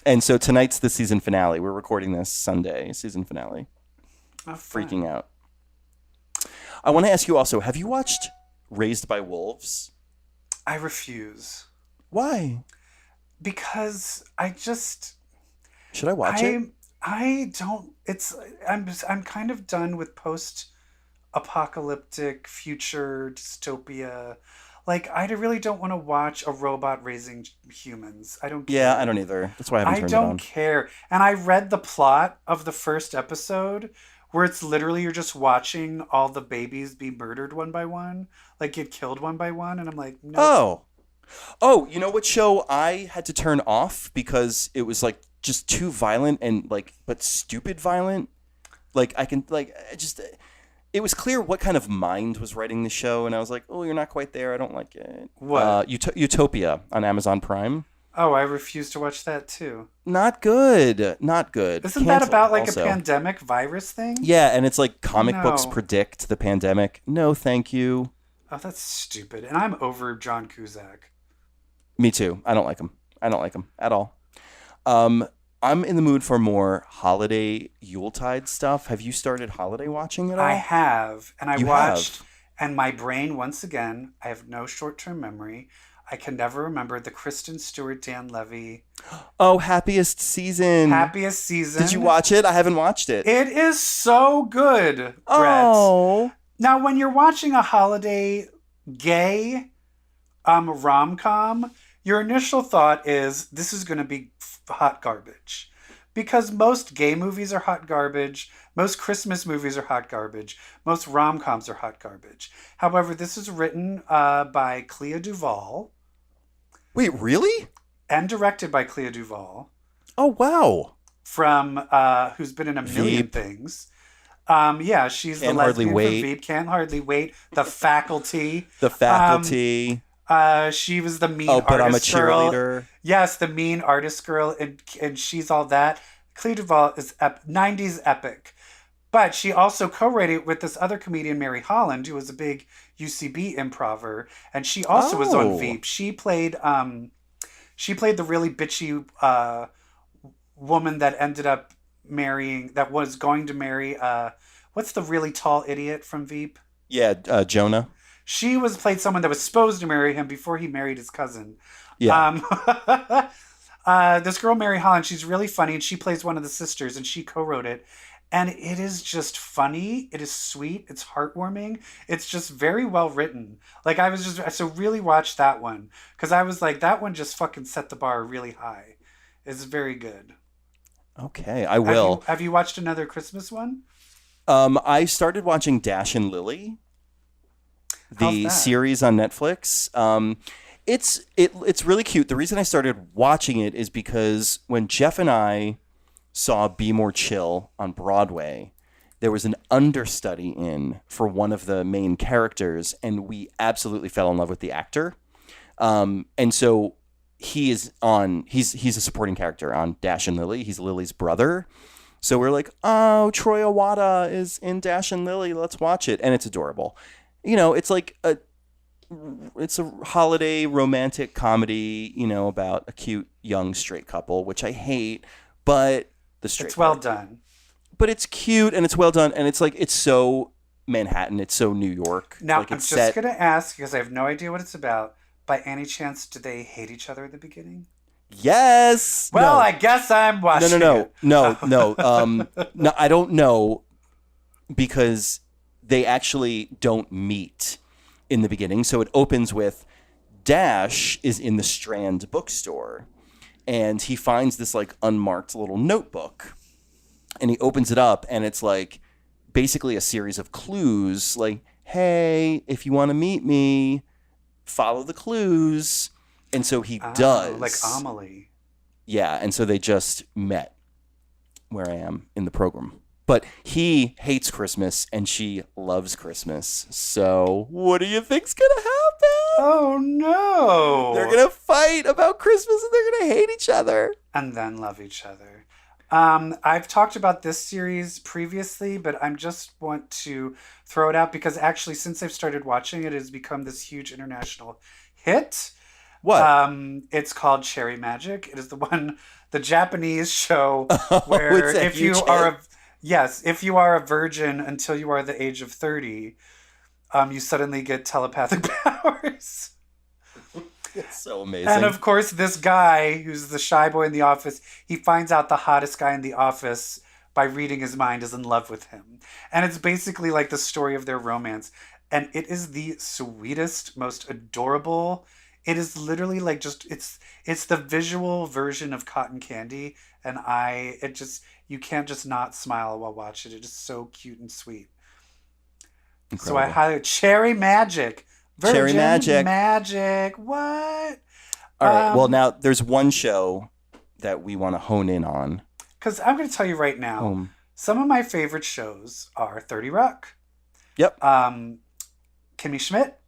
And so tonight's the season finale. We're recording this Sunday, season finale. Oh, freaking out. I want to ask you also, have you watched Raised by Wolves? I refuse. Why? Because should I watch it? I don't. I'm kind of done with post-apocalyptic future dystopia. Like, I really don't want to watch a robot raising humans. I don't care. Yeah, I don't either. That's why I haven't turned it on. I don't care. And I read the plot of the first episode, where it's literally you're just watching all the babies be murdered one by one, like get killed one by one, and I'm like, no. Oh, you know what show I had to turn off because it was like just too violent and like, but stupid violent. Like it was clear what kind of mind was writing the show, and I was like, oh, you're not quite there. I don't like it. What? Utopia on Amazon Prime. Oh, I refuse to watch that too. Not good. Isn't Canceled that about like also. a pandemic virus thing? Yeah, and it's like comic books predict the pandemic. No, thank you. Oh, that's stupid. And I'm over John Cusack. Me too. I don't like him at all. I'm in the mood for more holiday Yuletide stuff. Have you started holiday watching at all? I have. And I watched, and my brain, once again, I have no short-term memory. I can never remember the Kristen Stewart, Dan Levy. Oh, Happiest Season. Happiest Season. Did you watch it? I haven't watched it. It is so good, Brett. Oh. Now, when you're watching a holiday gay rom-com, your initial thought is, this is going to be hot garbage. Because most gay movies are hot garbage. Most Christmas movies are hot garbage. Most rom-coms are hot garbage. However, this is written by Clea Duvall. Wait, really? And directed by Clea Duvall. Oh, wow. From, who's been in a million things. Yeah, she's the lesbian from Veep. Can't Hardly Wait. The Faculty. The Faculty. She was the mean artist girl. Oh, but I'm a cheerleader. Girl. Yes, the mean artist girl, and she's all that. Clea Duvall is 90s epic. But she also co-wrote with this other comedian, Mary Holland, who was a big UCB improver, and she also was on Veep. She played the really bitchy woman that ended up was going to marry what's the really tall idiot from Veep? Yeah, Jonah. She played someone that was supposed to marry him before he married his cousin. Yeah. This girl, Mary Holland, she's really funny, and she plays one of the sisters, and she co-wrote it. And it is just funny. It is sweet. It's heartwarming. It's just very well written. Like, so really watch that one. Because I was like, that one just fucking set the bar really high. It's very good. Okay, I will. Have you watched another Christmas one? I started watching Dash and Lily. How's the that? series on Netflix. It's really cute. The reason I started watching it is because when Jeff and I saw Be More Chill on Broadway, there was an understudy in for one of the main characters, and we absolutely fell in love with the actor. And so he's a supporting character on Dash and Lily. He's Lily's brother. So we're like, oh, Troy Iwata is in Dash and Lily. Let's watch it. And it's adorable. You know, it's like it's a holiday romantic comedy, you know, about a cute young straight couple, which I hate, but it's well done. But it's cute and it's well done, and it's like it's so Manhattan, it's so New York. Now, like I'm just gonna ask because I have no idea what it's about. By any chance, do they hate each other at the beginning? Yes. Well, no. I guess I'm watching. No. No, I don't know, because they actually don't meet in the beginning. So it opens with Dash is in the Strand bookstore, and he finds this like unmarked little notebook, and he opens it up, and it's like basically a series of clues, like, hey, if you want to meet me, follow the clues. And so he does. Like Amelie. Yeah, and so they just met where I am in the program. But he hates Christmas, and she loves Christmas. So what do you think's going to happen? Oh, no. They're going to fight about Christmas, and they're going to hate each other. And then love each other. I've talked about this series previously, but I just want to throw it out because actually, since I've started watching it, it has become this huge international hit. What? It's called Cherry Magic. It is the Japanese show where if you are a virgin until you are the age of 30, you suddenly get telepathic powers. It's so amazing. And of course, this guy who's the shy boy in the office, he finds out the hottest guy in the office by reading his mind is in love with him. And it's basically like the story of their romance. And it is the sweetest, most adorable. It is literally like it's the visual version of cotton candy. And you can't just not smile while watching it. It is so cute and sweet. Incredible. So I highly Cherry Magic. Virgin Magic. What? All right. Well, now there's one show that we want to hone in on. Because I'm going to tell you right now, some of my favorite shows are 30 Rock. Yep. Kimmy Schmidt.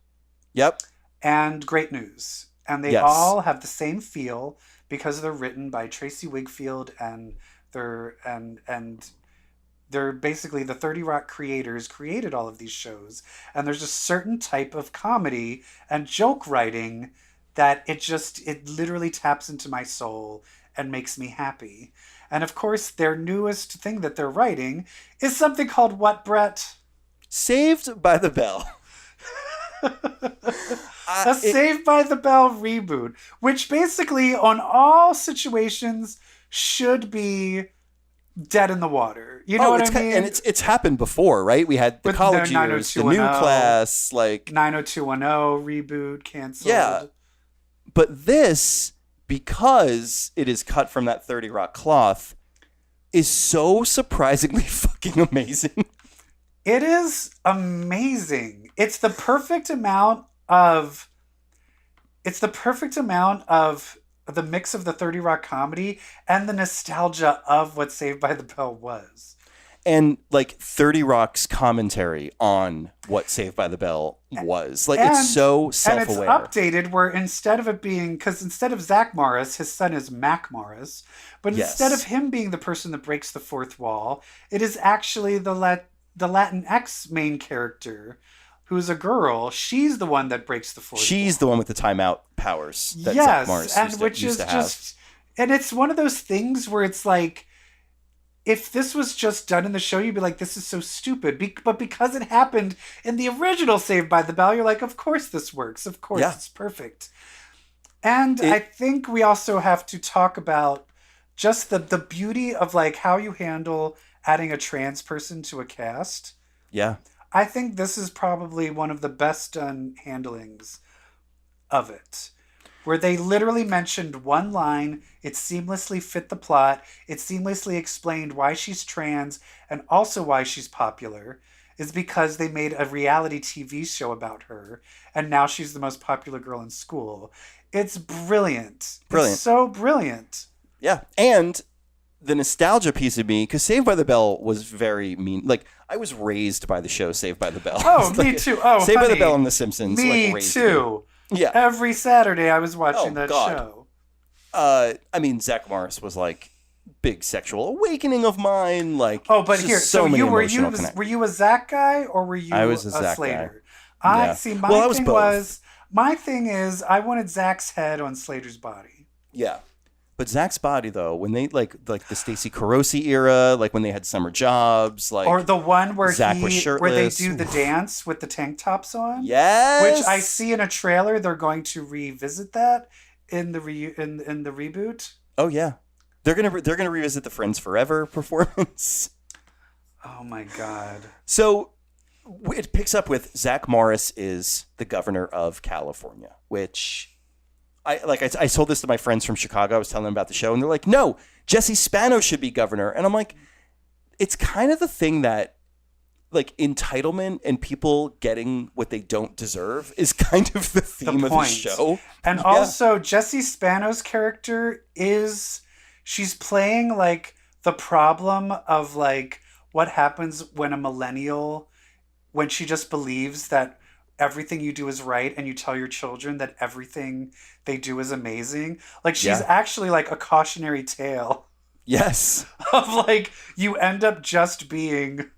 Yep. And Great News. And they all have the same feel because they're written by Tracy Wigfield, and they're basically the 30 Rock creators created all of these shows. And there's a certain type of comedy and joke writing that it literally taps into my soul and makes me happy. And of course, their newest thing that they're writing is something called what, Brett? Saved by the Bell. Saved by the Bell reboot, which basically on all situations should be dead in the water. You know what I mean? And it's happened before, right? We had the college years, the new class, like 90210 reboot canceled. Yeah. But this, because it is cut from that 30 Rock cloth, is so surprisingly fucking amazing. It is amazing. It's the perfect amount of the mix of the 30 Rock comedy and the nostalgia of what Saved by the Bell was. And like 30 Rock's commentary on what Saved by the Bell was. Like, it's so self-aware. And it's updated where instead of it being, because instead of Zach Morris, his son is Mac Morris. But instead of him being the person that breaks the fourth wall, it is actually the Latinx main character, who's a girl. She's the one that breaks the fourth wall. She's the one with the timeout powers that Zach Morris used to have. And it's one of those things where it's like, if this was just done in the show, you'd be like, this is so stupid. But because it happened in the original Saved by the Bell, you're like, of course this works. Of course, it's perfect. And I think we also have to talk about just the beauty of like how you handle adding a trans person to a cast. Yeah. I think this is probably one of the best done handlings of it, where they literally mentioned one line, it seamlessly fit the plot, it seamlessly explained why she's trans and also why she's popular. is because they made a reality TV show about her, and now she's the most popular girl in school. It's brilliant. It's so brilliant. Yeah, and the nostalgia piece of me, because Saved by the Bell was very mean. Like, I was raised by the show Saved by the Bell. Oh, me too. Oh, Saved honey, by the Bell and The Simpsons. Me raised too. Me. Yeah. Every Saturday I was watching that show. I mean, Zach Morris was like big sexual awakening of mine. Like, but here, so many you were emotional were you a Zach guy or were you I was a Zach Slater? guy. I see. both. My thing is I wanted Zach's head on Slater's body. Yeah. But Zach's body, though, when they like the Stacey Carosi era, like when they had summer jobs, like, or the one where Zach was shirtless, where they do the dance with the tank tops on. Yes, which I see in a trailer. They're going to revisit that in the in the reboot. Oh yeah, they're gonna revisit the Friends Forever performance. Oh my god! So it picks up with Zach Morris is the governor of California, which. I told this to my friends from Chicago. I was telling them about the show, and they're like, no, Jesse Spano should be governor. And I'm like, it's kind of the thing that, like, entitlement and people getting what they don't deserve is kind of the theme of the show. And also, Jesse Spano's character she's playing, like, the problem of, like, what happens when a millennial, when she just believes that everything you do is right and you tell your children that everything they do is amazing. Like, she's actually like a cautionary tale. Yes. Of like, you end up just being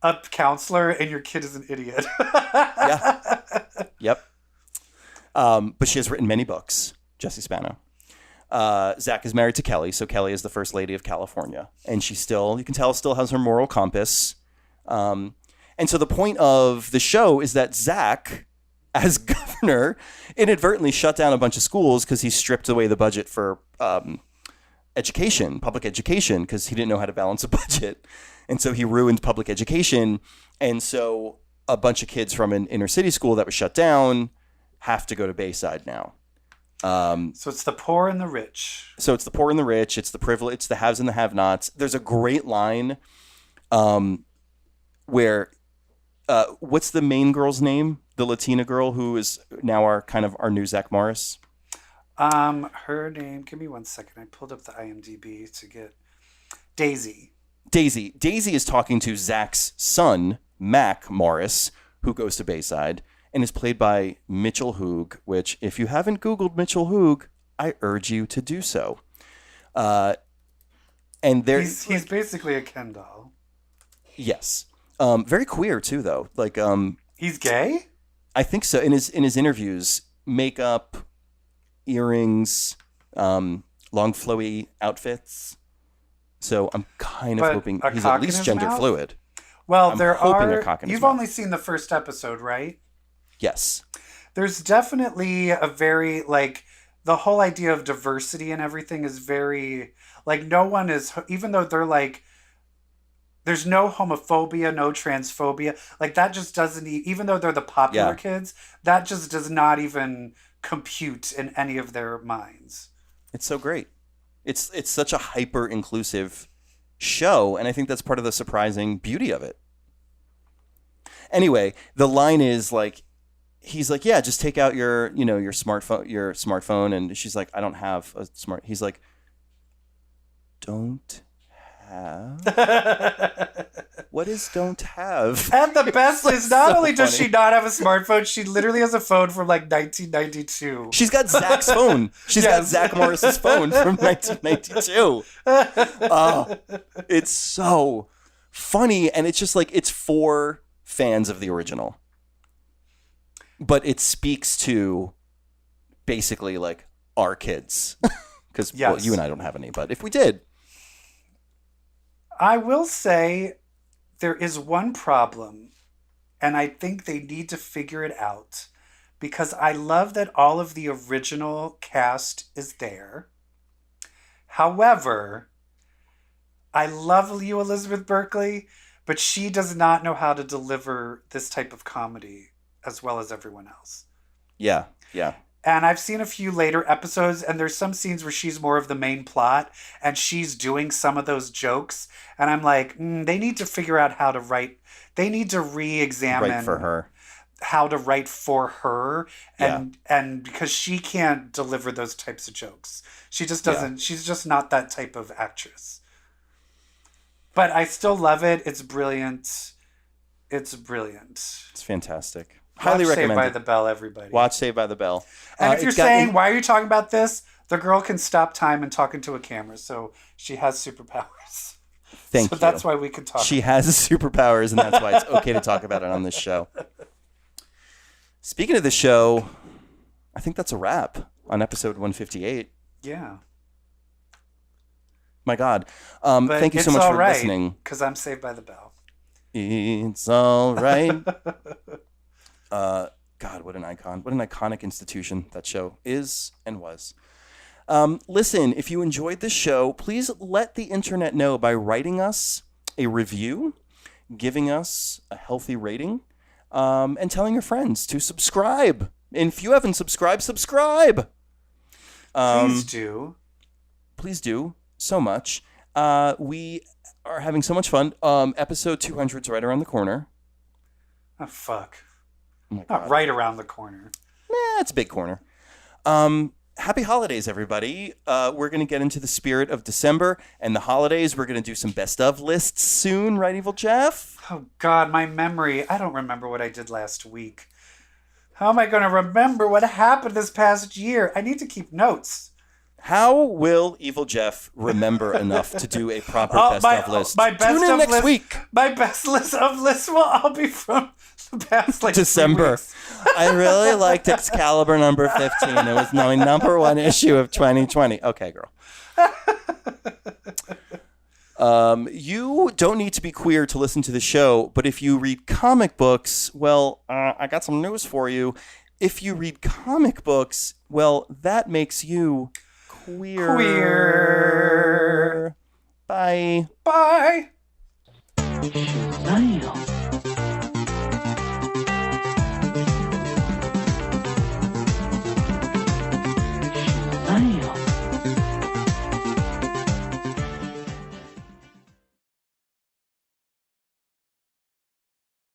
a counselor and your kid is an idiot. Yeah. Yep. But she has written many books, Jessie Spano. Zach is married to Kelly, so Kelly is the first lady of California. And she still, you can tell, still has her moral compass. And so the point of the show is that Zach, as governor, inadvertently shut down a bunch of schools because he stripped away the budget for education, public education, because he didn't know how to balance a budget. And so he ruined public education. And so a bunch of kids from an inner city school that was shut down have to go to Bayside now. So it's the poor and the rich. So it's the poor and the rich. It's the privileged. It's the haves and the have-nots. There's a great line where... what's the main girl's name? The Latina girl who is now our new Zach Morris. Her name. Give me 1 second. I pulled up the IMDb to get Daisy. Daisy is talking to Zach's son, Mac Morris, who goes to Bayside and is played by Mitchell Hoog. Which, if you haven't Googled Mitchell Hoog, I urge you to do so. And he's basically a Ken doll. Yes. Very queer too, though. Like, he's gay? I think so. In his interviews, makeup, earrings, long flowy outfits. So I'm kind of hoping he's at least gender fluid. Well, you've only seen the first episode, right? Yes. There's definitely a very, like, the whole idea of diversity and everything is very, like, no one is, even though they're like, there's no homophobia, no transphobia. Like, that just doesn't, even though they're the popular kids, that just does not even compute in any of their minds. It's so great. It's such a hyper-inclusive show, and I think that's part of the surprising beauty of it. Anyway, the line is, like, he's like, yeah, just take out your smartphone, and she's like, I don't have a smart. He's like, don't have? What is don't have? And the best is not only does she not have a smartphone, she literally has a phone from like 1992. She's got Zach's phone. She's got Zach Morris's phone from 1992. Oh, it's so funny, and it's just like, it's for fans of the original. But it speaks to basically like our kids. Because well, you and I don't have any, but if we did. I will say there is one problem, and I think they need to figure it out, because I love that all of the original cast is there. However, I love you, Elizabeth Berkley, but she does not know how to deliver this type of comedy as well as everyone else. Yeah, yeah. And I've seen a few later episodes, and there's some scenes where she's more of the main plot, and she's doing some of those jokes. And I'm like, they need to figure out how to write. They need to re-examine Right for her. how to write for her, and because she can't deliver those types of jokes. She just doesn't. She's just not that type of actress. But I still love it. It's brilliant. It's brilliant. It's fantastic. Watch Highly Saved recommend by it. the Bell, everybody. Watch Saved by the Bell. And if you're it's got- saying, why are you talking about this? The girl can stop time and talk into a camera, so she has superpowers. Thank so you. that's why we can talk. She has superpowers, and that's why it's okay to talk about it on this show. Speaking of the show, I think that's a wrap on episode 158. Yeah. My God. Thank you so much for listening. Because I'm Saved by the Bell. It's all right. God, what an icon. What an iconic institution that show is and was. Listen, if you enjoyed this show, please let the internet know by writing us a review, giving us a healthy rating, and telling your friends to subscribe. And if you haven't subscribed, subscribe. Please do. Please do so much. We are having so much fun. Episode 200 is right around the corner. Oh, fuck. Oh my Not God. right around the corner. It's a big corner. Happy holidays, everybody. We're going to get into the spirit of December and the holidays. We're going to do some best of lists soon, right, Evil Jeff? Oh, God, my memory. I don't remember what I did last week. How am I going to remember what happened this past year? I need to keep notes. How will Evil Jeff remember enough to do a proper best of list? My best Tune in of next list, week. My best list of lists will all be from the past, like, 3 December. weeks. I really liked Excalibur number 15. It was my number one issue of 2020. Okay, girl. You don't need to be queer to listen to the show, but if you read comic books, well, I got some news for you. If you read comic books, well, that makes you queer. Bye. Bye. Shazam.